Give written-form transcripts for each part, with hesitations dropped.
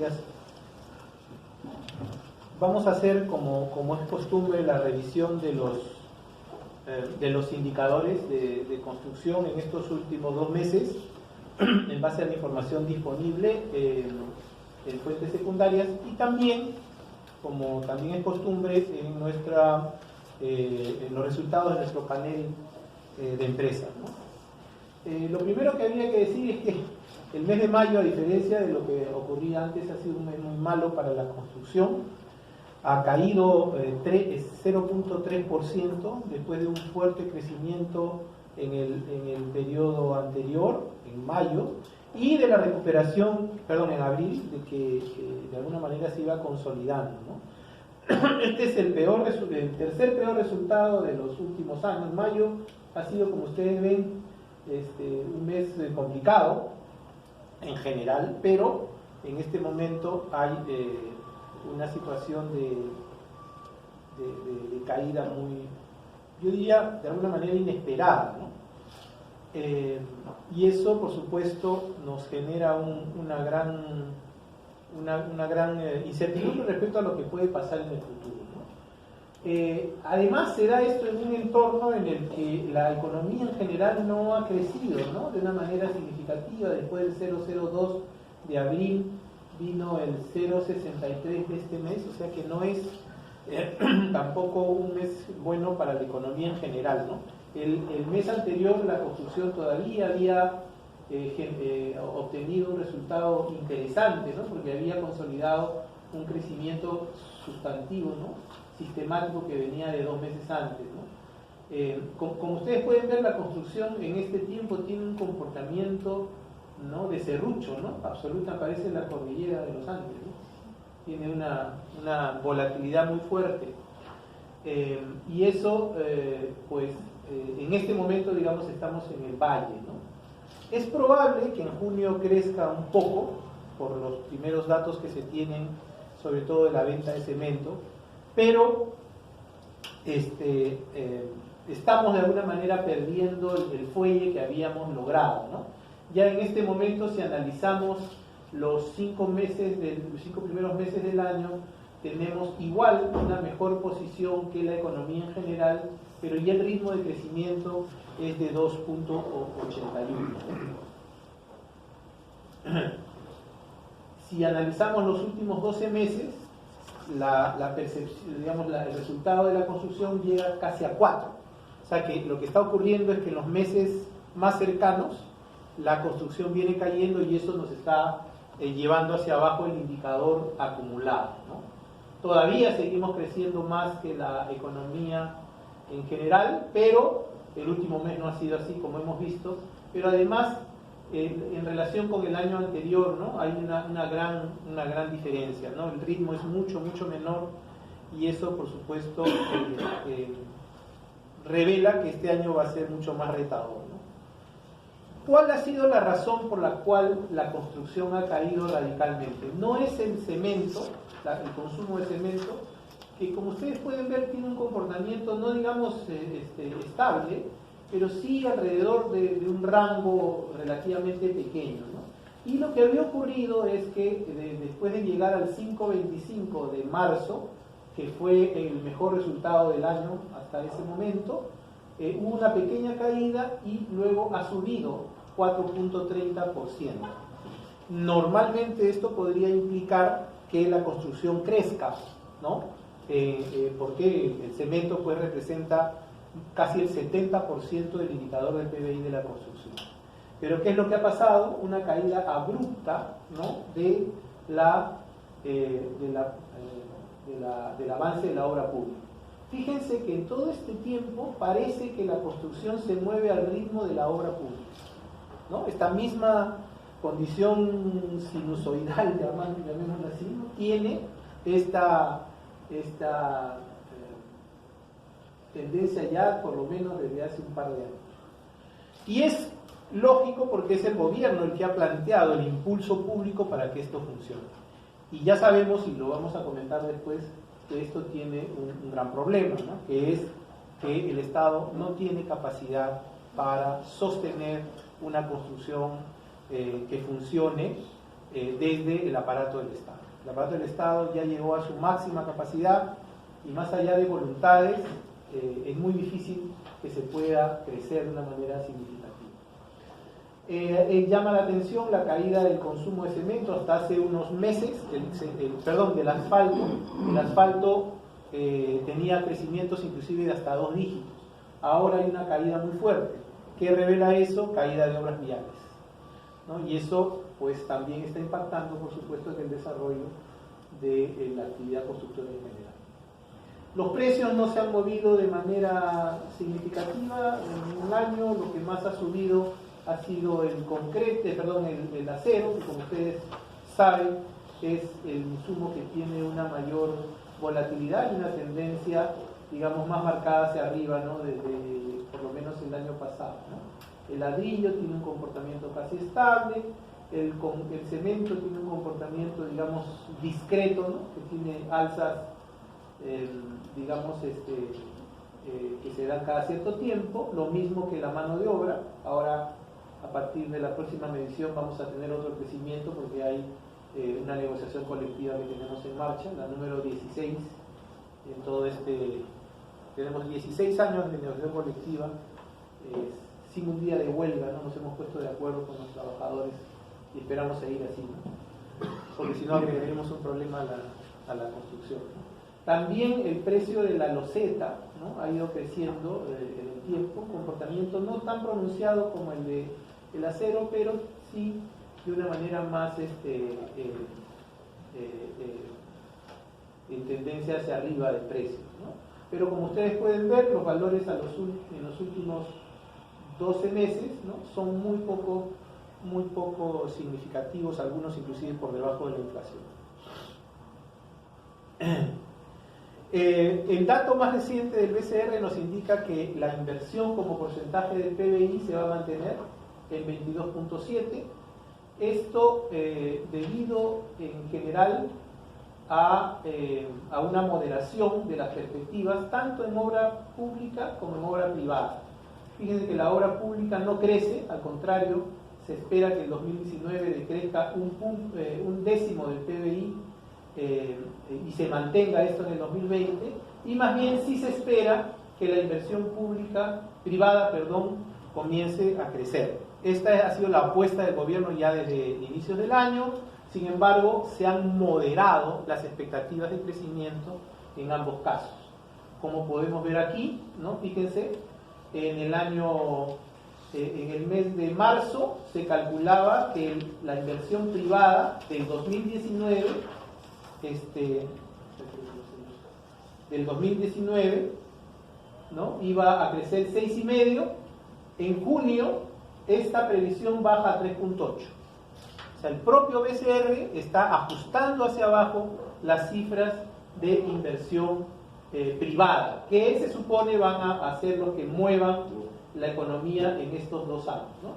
Gracias. Vamos a hacer, como es costumbre, la revisión de los indicadores de construcción en estos últimos 2 meses, en base a la información disponible en fuentes secundarias, y también, como también es costumbre, en los resultados de nuestro panel de empresas, ¿no? Lo primero que habría que decir es que el mes de mayo, a diferencia de lo que ocurría antes, ha sido un mes muy malo para la construcción. Ha caído 0.3% después de un fuerte crecimiento en el periodo anterior, en mayo, y de la recuperación, en abril, de que de alguna manera se iba consolidando, ¿no? Este es el tercer peor resultado de los últimos años. Mayo ha sido, como ustedes ven, un mes complicado en general, pero en este momento hay una situación de caída muy, yo diría, de alguna manera inesperada, ¿no? Y eso, por supuesto, nos genera una gran incertidumbre respecto a lo que puede pasar en el futuro, ¿no? Además, se da esto en un entorno en el que la economía en general no ha crecido, ¿no?, de una manera significativa. Después del 0,02 de abril vino el 0,63 de este mes, o sea que no es tampoco un mes bueno para la economía en general, ¿no? El mes anterior la construcción todavía había obtenido un resultado interesante, ¿no?, porque había consolidado un crecimiento sustantivo, ¿no?, sistemático, que venía de 2 meses antes, ¿no? Como ustedes pueden ver, la construcción en este tiempo tiene un comportamiento, ¿no?, de serrucho, ¿no? Absoluta, parece la cordillera de los Andes, ¿no? Tiene una volatilidad muy fuerte, y eso, en este momento, digamos, estamos en el valle, ¿no? Es probable que en junio crezca un poco, por los primeros datos que se tienen, sobre todo de la venta de cemento, pero estamos de alguna manera perdiendo el fuelle que habíamos logrado, ¿no? Ya en este momento, si analizamos los 5 primeros meses del año, tenemos igual una mejor posición que la economía en general, pero ya el ritmo de crecimiento es de 2.81. Si analizamos los últimos 12 meses, la percepción, digamos, el resultado de la construcción llega casi a 4. O sea que lo que está ocurriendo es que en los meses más cercanos la construcción viene cayendo, y eso nos está llevando hacia abajo el indicador acumulado, ¿no? Todavía seguimos creciendo más que la economía en general, pero el último mes no ha sido así, como hemos visto. Pero además, en relación con el año anterior, ¿no?, hay una gran diferencia, ¿no? El ritmo es mucho menor, y eso, por supuesto, revela que este año va a ser mucho más retador, ¿no? ¿Cuál ha sido la razón por la cual la construcción ha caído radicalmente? No es el cemento, el consumo de cemento, que, como ustedes pueden ver, tiene un comportamiento, no digamos estable, pero sí alrededor de un rango relativamente pequeño, ¿no? Y lo que había ocurrido es que después de llegar al 5.25 de marzo, que fue el mejor resultado del año hasta ese momento, hubo una pequeña caída y luego ha subido 4.30%. Normalmente esto podría implicar que la construcción crezca, ¿no? Porque el cemento, pues, representa casi el 70% del indicador del PBI de la construcción. Pero ¿qué es lo que ha pasado? Una caída abrupta, ¿no?, del avance de la obra pública. Fíjense que en todo este tiempo parece que la construcción se mueve al ritmo de la obra pública, ¿no? Esta misma condición sinusoidal, llamémosla así, ¿no?, tiene esta tendencia ya por lo menos desde hace un par de años. Y es lógico, porque es el gobierno el que ha planteado el impulso público para que esto funcione. Y ya sabemos, y lo vamos a comentar después, que esto tiene un gran problema, ¿no?, que es que el Estado no tiene capacidad para sostener una construcción que funcione desde el aparato del Estado. El aparato del Estado ya llegó a su máxima capacidad y más allá de voluntades es muy difícil que se pueda crecer de una manera significativa. Llama la atención la caída del consumo de cemento hasta hace unos meses, del asfalto. El asfalto tenía crecimientos inclusive de hasta 2 dígitos. Ahora hay una caída muy fuerte. ¿Qué revela eso? Caída de obras viales, ¿no? Y eso pues también está impactando, por supuesto, en el desarrollo de la actividad constructora en general. Los precios no se han movido de manera significativa en un año. Lo que más ha subido ha sido el acero, que como ustedes saben es el insumo que tiene una mayor volatilidad y una tendencia, digamos, más marcada hacia arriba, ¿no? Desde por lo menos el año pasado, ¿no? El ladrillo tiene un comportamiento casi estable, el cemento tiene un comportamiento, digamos, discreto, ¿no? Que tiene alzas, digamos, que se dan cada cierto tiempo, lo mismo que la mano de obra. Ahora, a partir de la próxima medición vamos a tener otro crecimiento porque hay una negociación colectiva que tenemos en marcha, la número 16, en todo tenemos 16 años de negociación colectiva, sin un día de huelga, ¿no? Nos hemos puesto de acuerdo con los trabajadores y esperamos seguir así, ¿no? Porque si no agregaremos un problema a la construcción, ¿no? También el precio de la loseta, ¿no? Ha ido creciendo en el tiempo, comportamiento no tan pronunciado como el de el acero, pero sí de una manera más en tendencia hacia arriba del precio, ¿no? Pero como ustedes pueden ver, los valores en los últimos 12 meses, ¿no? Son muy poco significativos, algunos inclusive por debajo de la inflación. El dato más reciente del BCR nos indica que la inversión como porcentaje del PBI se va a mantener en 22.7%. Esto debido en general a una moderación de las perspectivas tanto en obra pública como en obra privada. Fíjense que la obra pública no crece, al contrario, se espera que el 2019 decrezca un décimo del PBI y se mantenga esto en el 2020, y más bien sí se espera que la inversión privada comience a crecer. Esta ha sido la apuesta del gobierno ya desde inicios del año. Sin embargo, se han moderado las expectativas de crecimiento en ambos casos. Como podemos ver aquí, ¿no? Fíjense, en el mes de marzo se calculaba que la inversión privada del 2019, ¿no? Iba a crecer 6,5%. En junio esta previsión baja a 3,8%. O sea, el propio BCR está ajustando hacia abajo las cifras de inversión privada, que se supone van a hacer lo que muevan la economía en estos 2 años, ¿no?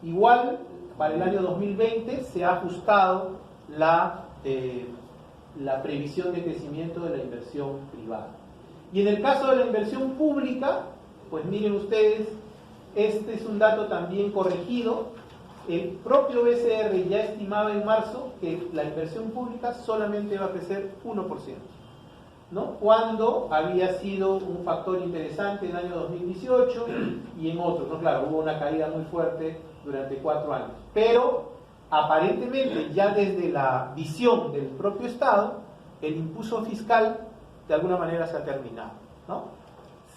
Igual, para el año 2020 se ha ajustado la previsión de crecimiento de la inversión privada. Y en el caso de la inversión pública, pues miren ustedes, este es un dato también corregido. El propio BCR ya estimaba en marzo que la inversión pública solamente va a crecer 1%, ¿no? Cuando había sido un factor interesante en el año 2018 y en otros, ¿no? Claro, hubo una caída muy fuerte durante 4 años. Pero aparentemente ya desde la visión del propio Estado, el impulso fiscal de alguna manera se ha terminado, ¿no?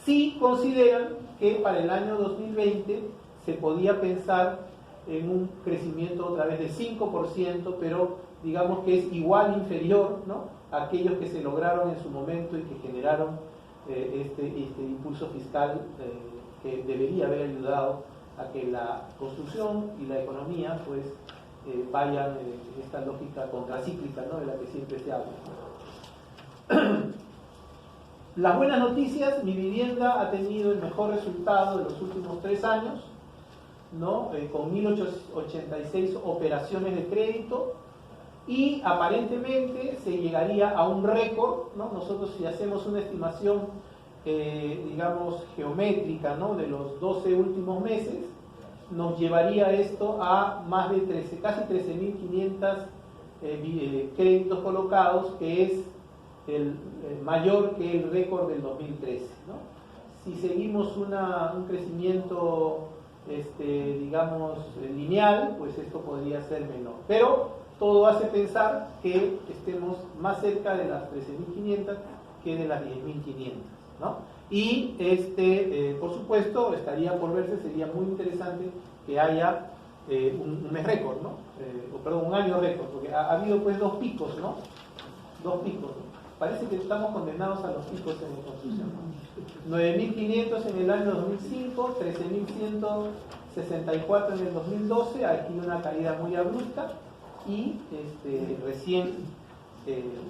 Sí consideran que para el año 2020 se podía pensar en un crecimiento otra vez de 5%, pero digamos que es igual, inferior, ¿no?, a aquellos que se lograron en su momento y que generaron este impulso fiscal que debería haber ayudado a que la construcción y la economía pues vayan en esta lógica contracíclica, ¿no?, de la que siempre se habla. Las buenas noticias: Mi Vivienda ha tenido el mejor resultado de los últimos 3 años, ¿no?, con 1.086 operaciones de crédito, y aparentemente se llegaría a un récord, ¿no? Nosotros, si hacemos una estimación digamos geométrica, ¿no?, de los 12 últimos meses, nos llevaría esto a más de casi 13.500 créditos colocados, que es mayor que el récord del 2013, ¿no? Si seguimos un crecimiento, digamos, lineal, pues esto podría ser menor. Pero todo hace pensar que estemos más cerca de las 13.500 que de las 10.500, ¿no? Y por supuesto, estaría por verse, sería muy interesante que haya un mes récord, ¿no? Un año récord, porque ha habido pues dos picos, ¿no? Dos picos, ¿no? Parece que estamos condenados a los picos en la construcción, ¿no? 9.500 en el año 2005, 13.164 en el 2012, aquí una caída muy abrupta y recién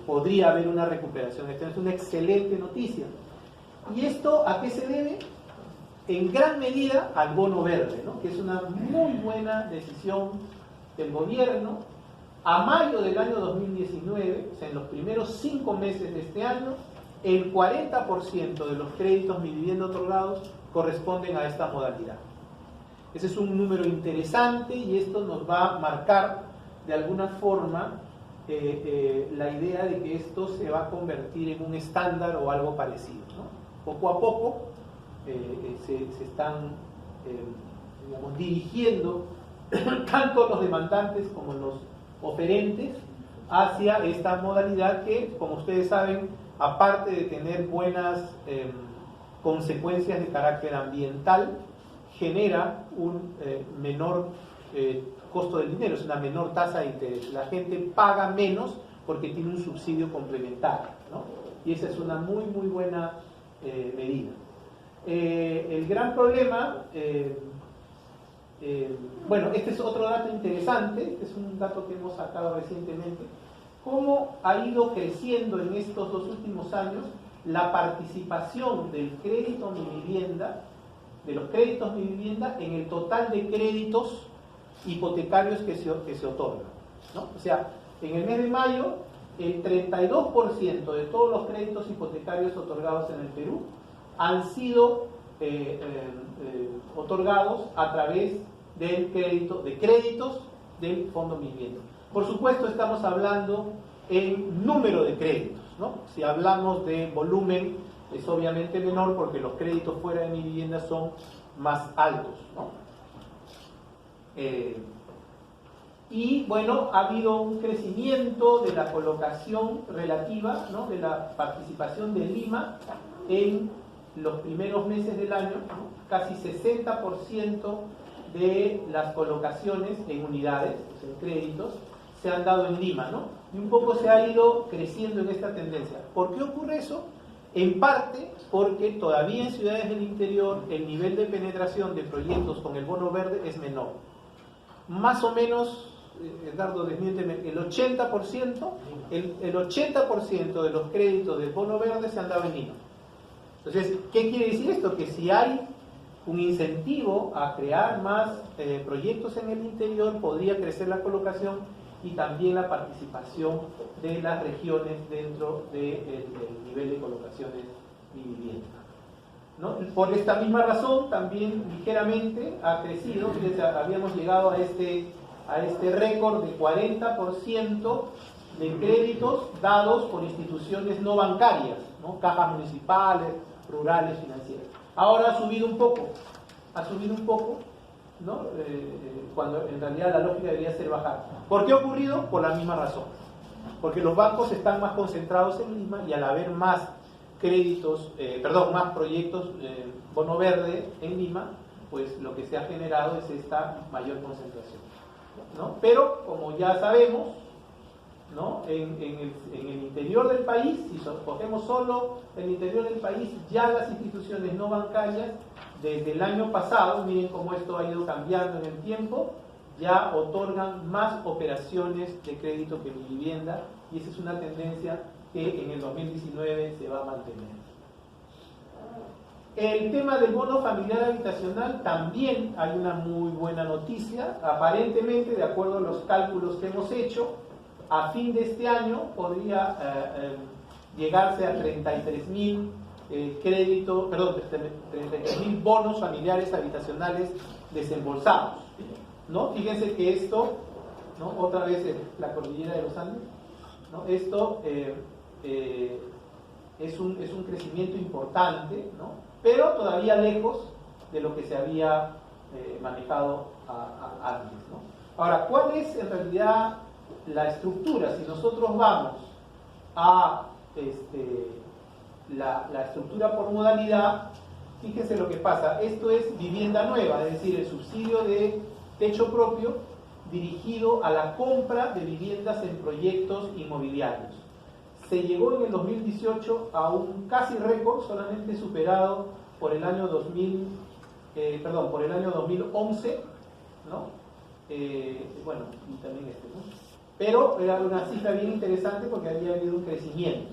podría haber una recuperación. Esta es una excelente noticia. ¿Y esto a qué se debe? En gran medida al bono verde, ¿no? Que es una muy buena decisión del gobierno. A mayo del año 2019, o sea, en los primeros 5 meses de este año, el 40% de los créditos Mi Vivienda otorgados corresponden a esta modalidad. Ese es un número interesante y esto nos va a marcar de alguna forma la idea de que esto se va a convertir en un estándar o algo parecido, ¿no? Poco a poco se están digamos, dirigiendo tanto los demandantes como los oferentes hacia esta modalidad que, como ustedes saben, aparte de tener buenas consecuencias de carácter ambiental, genera un menor costo del dinero, es una menor tasa de interés. La gente paga menos porque tiene un subsidio complementario, ¿no? Y esa es una muy buena medida. El gran problema, bueno, este es otro dato interesante, este es un dato que hemos sacado recientemente, cómo ha ido creciendo en estos 2 últimos años la participación del crédito Mi Vivienda, de los créditos Mi Vivienda en el total de créditos hipotecarios que se otorgan, ¿no? O sea, en el mes de mayo, el 32% de todos los créditos hipotecarios otorgados en el Perú han sido otorgados a través de créditos del Fondo Mi Vivienda. Por supuesto, estamos hablando en número de créditos, ¿no? Si hablamos de volumen, es obviamente menor porque los créditos fuera de Mi Vivienda son más altos, ¿no? Y bueno, ha habido un crecimiento de la colocación relativa, ¿no? De la participación de Lima en los primeros meses del año, ¿no? Casi 60% de las colocaciones en unidades, en créditos, se han dado en Lima, ¿no? Y un poco se ha ido creciendo en esta tendencia. ¿Por qué ocurre eso? En parte porque todavía en ciudades del interior el nivel de penetración de proyectos con el bono verde es menor. Más o menos, Edgardo, desmiénteme, el 80% de los créditos del bono verde se han dado en Lima. Entonces, ¿qué quiere decir esto? Que si hay un incentivo a crear más proyectos en el interior, podría crecer la colocación y también la participación de las regiones dentro del nivel de colocaciones Mi Vivienda, ¿no? Por esta misma razón, también ligeramente ha crecido. Fíjense, habíamos llegado a este récord de 40% de créditos dados por instituciones no bancarias, ¿no? Cajas municipales, rurales, financieras. Ahora ha subido un poco, ¿no? Cuando en realidad la lógica debería ser bajar. ¿Por qué ha ocurrido? Por la misma razón. Porque los bancos están más concentrados en Lima y al haber más más proyectos bono verde en Lima, pues lo que se ha generado es esta mayor concentración, ¿no? Pero como ya sabemos, ¿no? En el interior del país, si cogemos solo el interior del país, ya las instituciones no bancarias desde el año pasado, miren cómo esto ha ido cambiando en el tiempo, ya otorgan más operaciones de crédito que Mi Vivienda, y esa es una tendencia que en el 2019 se va a mantener. El tema del bono familiar habitacional, también hay una muy buena noticia. Aparentemente, de acuerdo a los cálculos que hemos hecho, a fin de este año podría llegarse a 33.000 33.000 bonos familiares habitacionales desembolsados, ¿no? Fíjense que esto ¿no? Otra vez la cordillera de los Andes, ¿no? Esto es un crecimiento importante, ¿no? Pero todavía lejos de lo que se había manejado antes, ¿no? Ahora, ¿cuál es en realidad la estructura? Si nosotros vamos a la estructura por modalidad, fíjense lo que pasa. Esto es vivienda nueva, es decir, el subsidio de techo propio dirigido a la compra de viviendas en proyectos inmobiliarios. Se llegó en el 2018 a un casi récord, solamente superado por el año 2011, ¿no? Bueno, y también ¿no? Pero era una cifra bien interesante porque había habido un crecimiento,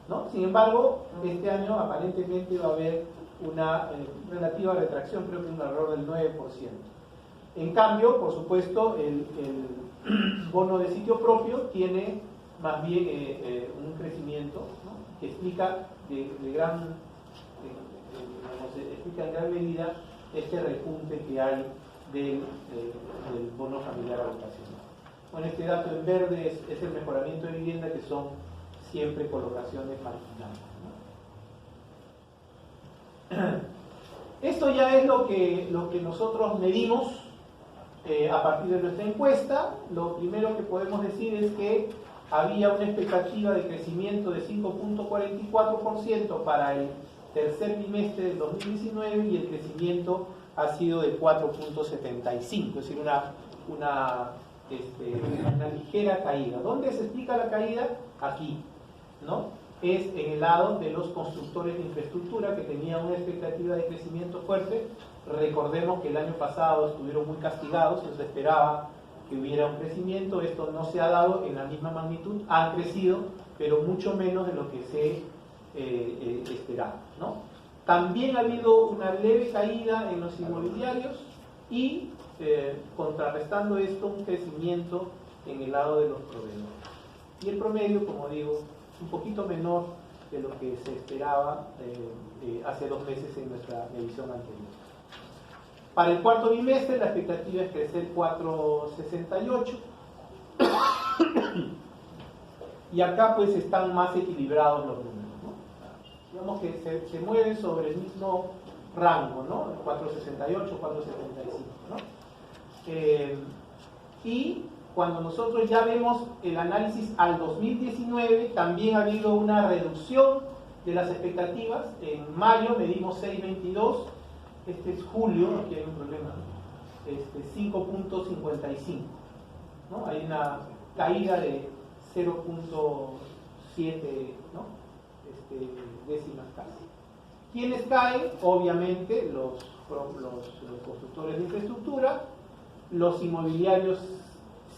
¿no? Sin embargo, este año aparentemente va a haber una relativa retracción, creo que un error del 9%. En cambio, por supuesto, el bono de sitio propio tiene más bien un crecimiento, ¿no? Que explica explica en gran medida este repunte que hay del bono familiar habitacional. Bueno, este dato en verde es el mejoramiento de vivienda, que son siempre colocaciones marginales, ¿no? Esto ya es lo que nosotros medimos a partir de nuestra encuesta. Lo primero que podemos decir es que había una expectativa de crecimiento de 5.44% para el tercer trimestre del 2019 y el crecimiento ha sido de 4.75%, es decir, una ligera caída. ¿Dónde se explica la caída? Aquí, ¿no? Es en el lado de los constructores de infraestructura, que tenían una expectativa de crecimiento fuerte. Recordemos que el año pasado estuvieron muy castigados, se esperaba que hubiera un crecimiento. Esto no se ha dado en la misma magnitud, han crecido, pero mucho menos de lo que se esperaba, ¿no? También ha habido una leve caída en los inmobiliarios y, contrarrestando esto, un crecimiento en el lado de los proveedores. Y el promedio, como digo, un poquito menor de lo que se esperaba hace 2 meses en nuestra medición anterior. Para el cuarto bimestre la expectativa es crecer 4.68 y acá pues están más equilibrados los números, ¿no? Digamos que se mueven sobre el mismo rango, ¿no? 4.68, 4.75, ¿no? Y cuando nosotros ya vemos el análisis al 2019, también ha habido una reducción de las expectativas. En mayo medimos 6.22, este es julio, aquí hay un problema, 5.55, ¿no? Hay una caída de 0.7, ¿no? Décimas casi. ¿Quiénes caen? Obviamente los constructores de infraestructura. Los inmobiliarios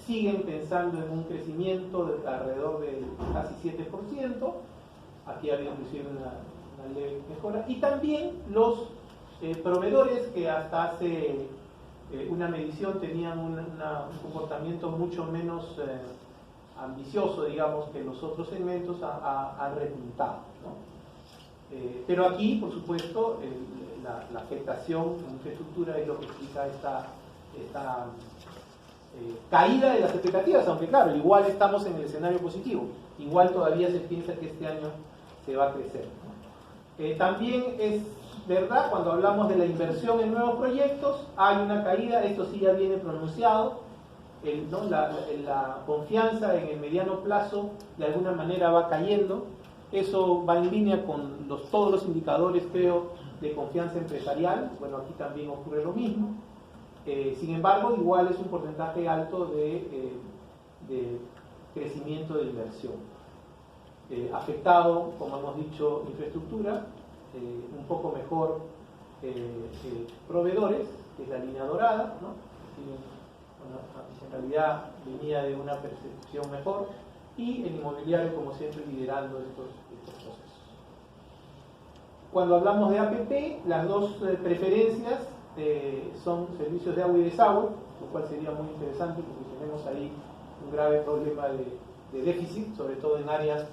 siguen pensando en un crecimiento de alrededor de casi 7%. Aquí había inclusive una leve mejora. Y también los proveedores, que hasta hace una medición tenían un comportamiento mucho menos ambicioso, digamos, que los otros segmentos, han repuntado, ¿no? Pero aquí, por supuesto, la afectación en infraestructura es lo que explica esta caída de las expectativas, aunque claro, igual estamos en el escenario positivo, igual todavía se piensa que este año se va a crecer, ¿no? También es verdad, cuando hablamos de la inversión en nuevos proyectos, hay una caída, esto sí ya viene pronunciado, ¿no? La confianza en el mediano plazo de alguna manera va cayendo. Eso va en línea con todos los indicadores, creo, de confianza empresarial. Bueno, aquí también ocurre lo mismo. Sin embargo, igual es un porcentaje alto de crecimiento de inversión. Afectado, como hemos dicho, infraestructura, un poco mejor proveedores, que es la línea dorada, ¿no? Bueno, en realidad venía de una percepción mejor, y el inmobiliario, como siempre, liderando estos procesos. Cuando hablamos de APP, las dos preferencias son servicios de agua y desagüe, lo cual sería muy interesante porque tenemos ahí un grave problema de déficit, sobre todo en áreas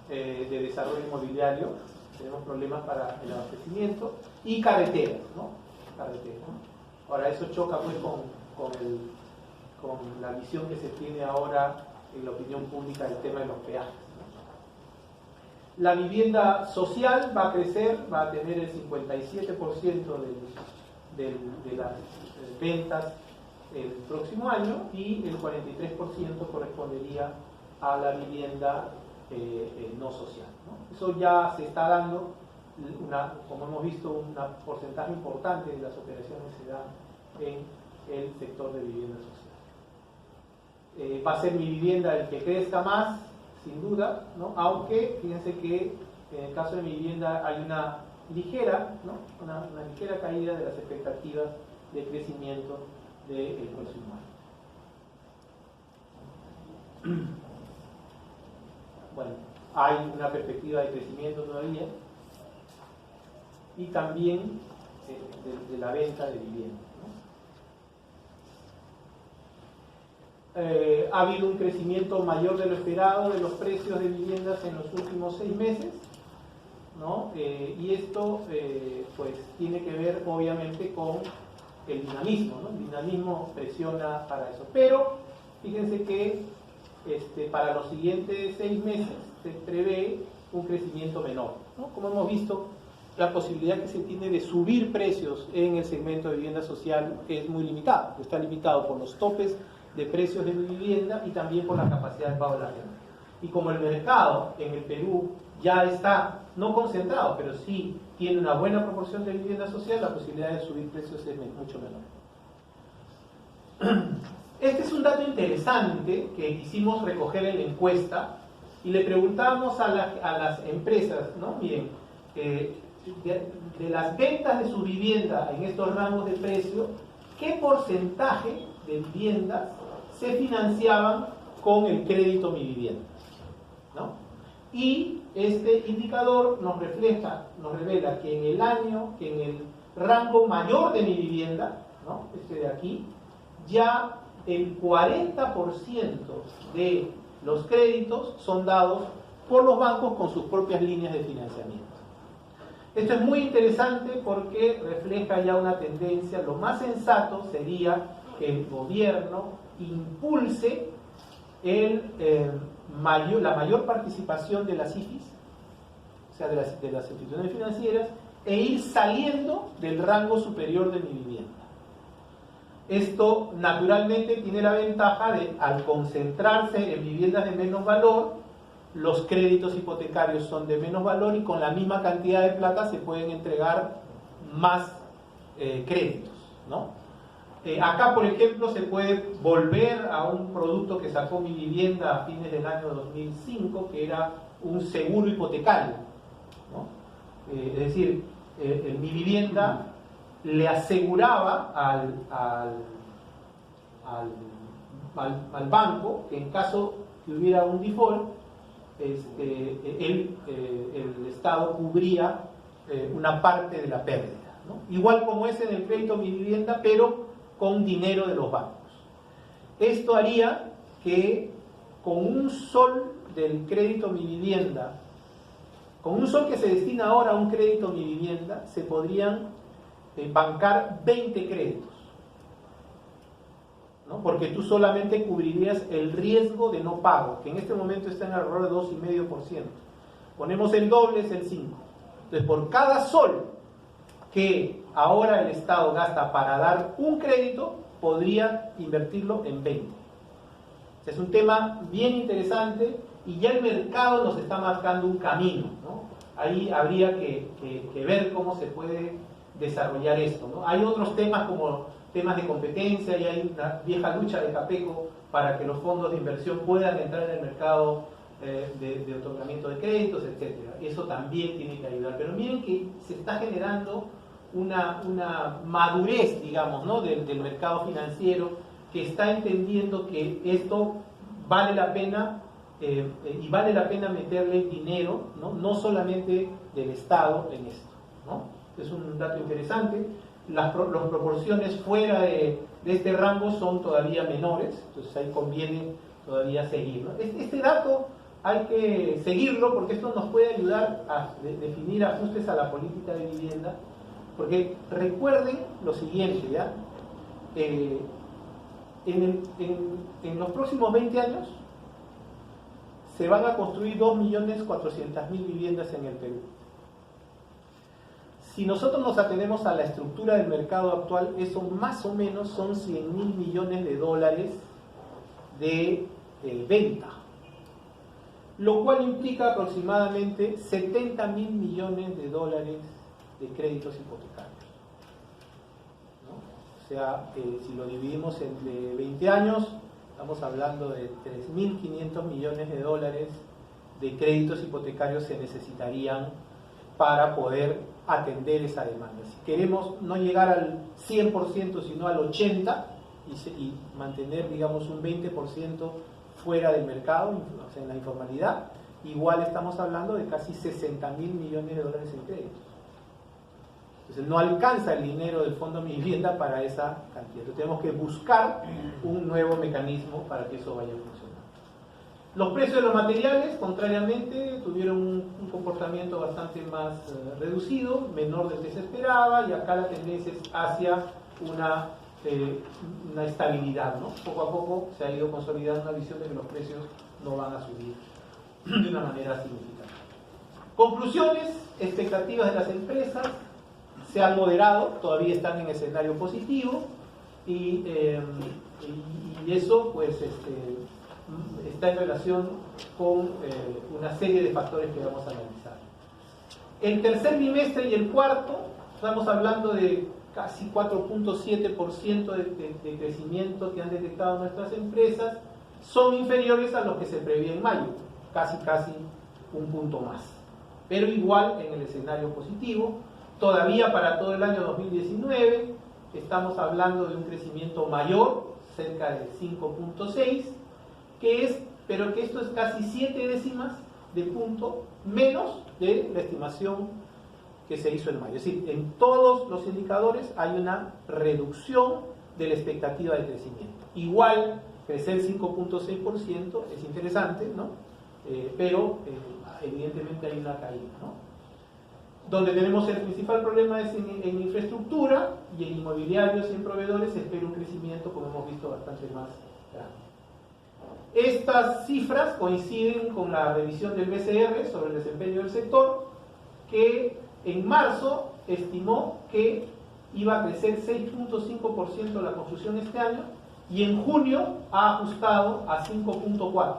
de desarrollo inmobiliario. Tenemos problemas para el abastecimiento, y carreteras, ¿no? Carreteras, ¿no? Ahora, eso choca pues con con la visión que se tiene ahora en la opinión pública del tema de los peajes. La vivienda social va a crecer, va a tener el 57% de las ventas el próximo año, y el 43% correspondería a la vivienda no social, ¿no? Eso ya se está dando, como hemos visto, un porcentaje importante de las operaciones se dan en el sector de vivienda social. Va a ser mi vivienda el que crezca más, sin duda, ¿no? Aunque fíjense que en el caso de mi vivienda hay una ligera, ¿no? una ligera caída de las expectativas de crecimiento del próximo año. Bueno, hay una perspectiva de crecimiento todavía, y también de la venta de vivienda, ¿no? Ha habido un crecimiento mayor de lo esperado de los precios de viviendas en los últimos 6 meses, ¿no? Y esto pues tiene que ver obviamente con el dinamismo, ¿no? El dinamismo presiona para eso, pero fíjense que para los siguientes 6 meses se prevé un crecimiento menor, ¿no? Como hemos visto, la posibilidad que se tiene de subir precios en el segmento de vivienda social es muy limitada. Está limitado por los topes de precios de vivienda y también por la capacidad de pago de la renta. Y como el mercado en el Perú ya está, no concentrado, pero sí tiene una buena proporción de vivienda social, la posibilidad de subir precios es mucho menor. Este es un dato interesante que quisimos recoger en la encuesta, y le preguntamos a las empresas, ¿no? Miren, de las ventas de su vivienda en estos rangos de precio, ¿qué porcentaje de viviendas se financiaban con el crédito Mi Vivienda, ¿no? Y este indicador nos revela que en el año, que en el rango mayor de Mi Vivienda, ¿no? De aquí, ya el 40% de los créditos son dados por los bancos con sus propias líneas de financiamiento. Esto es muy interesante porque refleja ya una tendencia. Lo más sensato sería que el gobierno impulse la mayor participación de las IFIs, o sea, de las instituciones financieras, e ir saliendo del rango superior de Mi Vivienda. Esto naturalmente tiene la ventaja de, al concentrarse en viviendas de menos valor, los créditos hipotecarios son de menos valor y con la misma cantidad de plata se pueden entregar más créditos, ¿no? Acá, por ejemplo, se puede volver a un producto que sacó Mi Vivienda a fines del año 2005, que era un seguro hipotecario, ¿no? Es decir, Mi Vivienda le aseguraba al banco que en caso que hubiera un default, el Estado cubría una parte de la pérdida, ¿no? Igual como es en el crédito Mi Vivienda, pero con dinero de los bancos. Esto haría que con un sol del crédito Mi Vivienda, con un sol que se destina ahora a un crédito Mi Vivienda, se podrían bancar 20 créditos, ¿no? Porque tú solamente cubrirías el riesgo de no pago, que en este momento está en alrededor de 2,5%. Ponemos el doble, es el 5%. Entonces, por cada sol que ahora el Estado gasta para dar un crédito, podría invertirlo en 20. O sea, es un tema bien interesante y ya el mercado nos está marcando un camino, ¿no? Ahí habría que ver cómo se puede desarrollar esto, ¿no? Hay otros temas como temas de competencia, y hay una vieja lucha de Capeco para que los fondos de inversión puedan entrar en el mercado de otorgamiento de créditos, etcétera. Eso también tiene que ayudar. Pero miren que se está generando una madurez, digamos, ¿no? del mercado financiero, que está entendiendo que esto vale la pena y vale la pena meterle dinero, ¿no? No solamente del Estado en esto, ¿no? Es un dato interesante. Las proporciones fuera de este rango son todavía menores, entonces ahí conviene todavía seguirlo. Este dato hay que seguirlo porque esto nos puede ayudar a definir ajustes a la política de vivienda, porque recuerden lo siguiente, ¿ya? en los próximos 20 años se van a construir 2.400.000 viviendas en el Perú. Si nosotros nos atenemos a la estructura del mercado actual, eso más o menos son 100.000 millones de dólares de venta, lo cual implica aproximadamente 70.000 millones de dólares de créditos hipotecarios, ¿no? O sea, si lo dividimos entre 20 años, estamos hablando de 3.500 millones de dólares de créditos hipotecarios se necesitarían para poder atender esa demanda. Si queremos no llegar al 100%, sino al 80% y mantener, digamos, un 20% fuera del mercado, o sea, en la informalidad, igual estamos hablando de casi 60.000 millones de dólares en créditos. Entonces no alcanza el dinero del Fondo Mi Vivienda para esa cantidad. Entonces tenemos que buscar un nuevo mecanismo para que eso vaya a funcionar. Los precios de los materiales, contrariamente, tuvieron un comportamiento bastante más reducido, menor del que se esperaba, y acá la tendencia es hacia una estabilidad, ¿no? Poco a poco se ha ido consolidando una visión de que los precios no van a subir de una manera significativa. Conclusiones, expectativas de las empresas se han moderado, todavía están en escenario positivo, y eso pues está en relación con una serie de factores que vamos a analizar. El tercer bimestre y el cuarto, estamos hablando de casi 4.7% de crecimiento que han detectado nuestras empresas, son inferiores a los que se preveía en mayo, casi un punto más, pero igual en el escenario positivo. Todavía para todo el año 2019 estamos hablando de un crecimiento mayor, cerca de 5.6%, pero que esto es casi 7 décimas de punto menos de la estimación que se hizo en mayo. Es decir, en todos los indicadores hay una reducción de la expectativa de crecimiento. Igual, crecer 5.6% es interesante, ¿no? Pero evidentemente hay una caída, ¿no? Donde tenemos el principal problema es en infraestructura, y en inmobiliarios y en proveedores se espera un crecimiento, como hemos visto, bastante más grande. Estas cifras coinciden con la revisión del BCR sobre el desempeño del sector, que en marzo estimó que iba a crecer 6.5% la construcción este año, y en junio ha ajustado a 5.4%.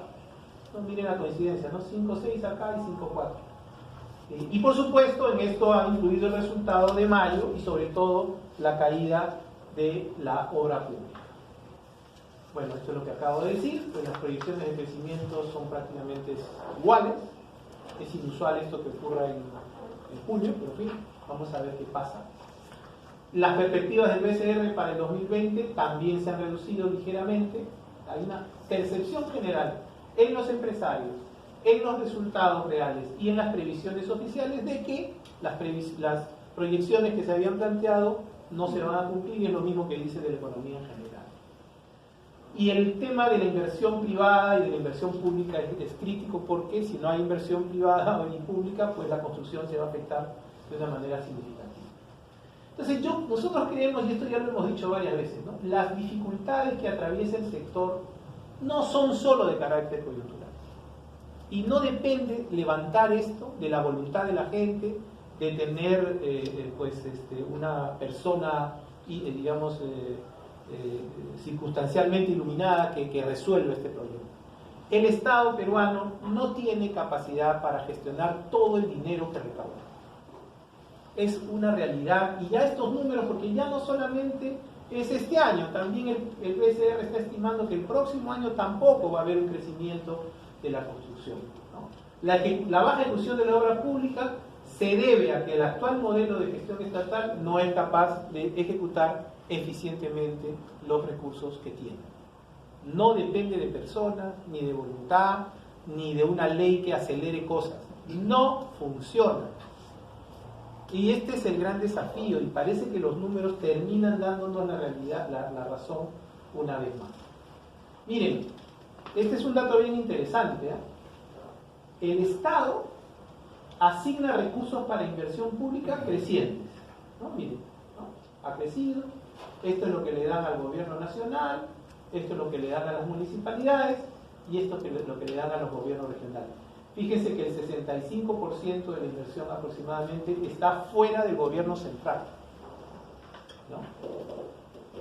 No, miren la coincidencia, ¿no? 5.6 acá y 5.4. Y por supuesto en esto ha incluido el resultado de mayo y sobre todo la caída de la obra pública. Bueno, esto es lo que acabo de decir, pues las proyecciones de crecimiento son prácticamente iguales. Es inusual esto que ocurra en junio, pero en fin, vamos a ver qué pasa. Las perspectivas del BCR para el 2020 también se han reducido ligeramente. Hay una percepción general en los empresarios, en los resultados reales y en las previsiones oficiales de que las proyecciones que se habían planteado no se van a cumplir, y es lo mismo que dice de la economía en general. Y el tema de la inversión privada y de la inversión pública es crítico, porque si no hay inversión privada ni pública, pues la construcción se va a afectar de una manera significativa. Entonces nosotros creemos, y esto ya lo hemos dicho varias veces, ¿no? Las dificultades que atraviesa el sector no son solo de carácter coyuntural. Y no depende levantar esto de la voluntad de la gente, de tener una persona, digamos, circunstancialmente iluminada que resuelva este problema. El Estado peruano no tiene capacidad para gestionar todo el dinero que recauda. Es una realidad, y ya estos números, porque ya no solamente es este año, también el BCR está estimando que el próximo año tampoco va a haber un crecimiento de la construcción, ¿no? La baja ejecución de la obra pública se debe a que el actual modelo de gestión estatal no es capaz de ejecutar eficientemente los recursos que tiene. No depende de personas, ni de voluntad, ni de una ley que acelere cosas. No funciona. Y este es el gran desafío, y parece que los números terminan dándonos la realidad, la razón una vez más. Miren, este es un dato bien interesante, ¿eh? El Estado asigna recursos para inversión pública crecientes, ¿no? Miren, ¿no? Ha crecido, esto es lo que le dan al gobierno nacional, Esto es lo que le dan a las municipalidades y esto es lo que le dan a los gobiernos regionales. Fíjense que el 65% de la inversión aproximadamente está fuera del gobierno central, ¿no?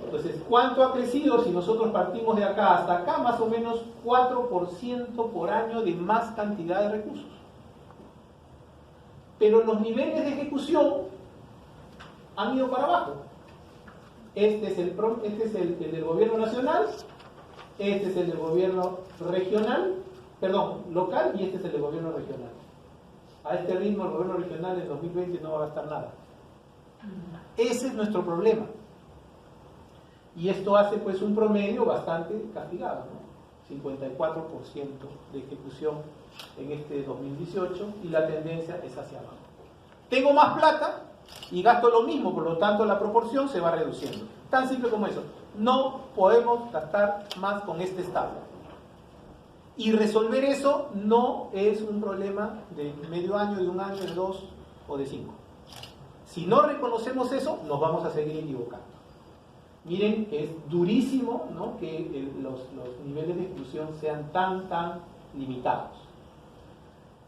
Entonces, ¿cuánto ha crecido? Si nosotros partimos de acá hasta acá, más o menos 4% por año de más cantidad de recursos. Pero los niveles de ejecución han ido para abajo. Este es el del gobierno nacional, este es el del gobierno local, y este es el del gobierno regional. A este ritmo el gobierno regional en 2020 no va a gastar nada. Ese es nuestro problema. Y esto hace pues un promedio bastante castigado, ¿no? 54% de ejecución en este 2018 y la tendencia es hacia abajo. Tengo más plata y gasto lo mismo, por lo tanto la proporción se va reduciendo. Tan simple como eso. No podemos gastar más con este estado. Y resolver eso no es un problema de medio año, de un año, de 2 o de 5. Si no reconocemos eso, nos vamos a seguir equivocando. Miren que es durísimo, ¿no?, que los niveles de exclusión sean tan limitados.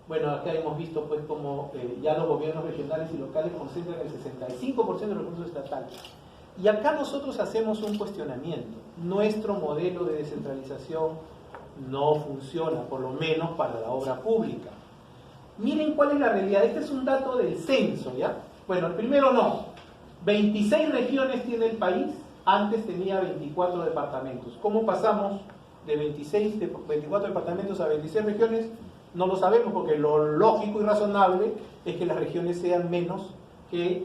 Bueno, acá hemos visto pues como ya los gobiernos regionales y locales concentran el 65% de los recursos estatales. Y acá nosotros hacemos un cuestionamiento. Nuestro modelo de descentralización no funciona, por lo menos para la obra pública. Miren cuál es la realidad. Este es un dato del censo, ¿ya? Bueno, el primero no. 26 regiones tiene el país, antes tenía 24 departamentos. ¿Cómo pasamos de 24 departamentos a 26 regiones? No lo sabemos, porque lo lógico y razonable es que las regiones sean menos que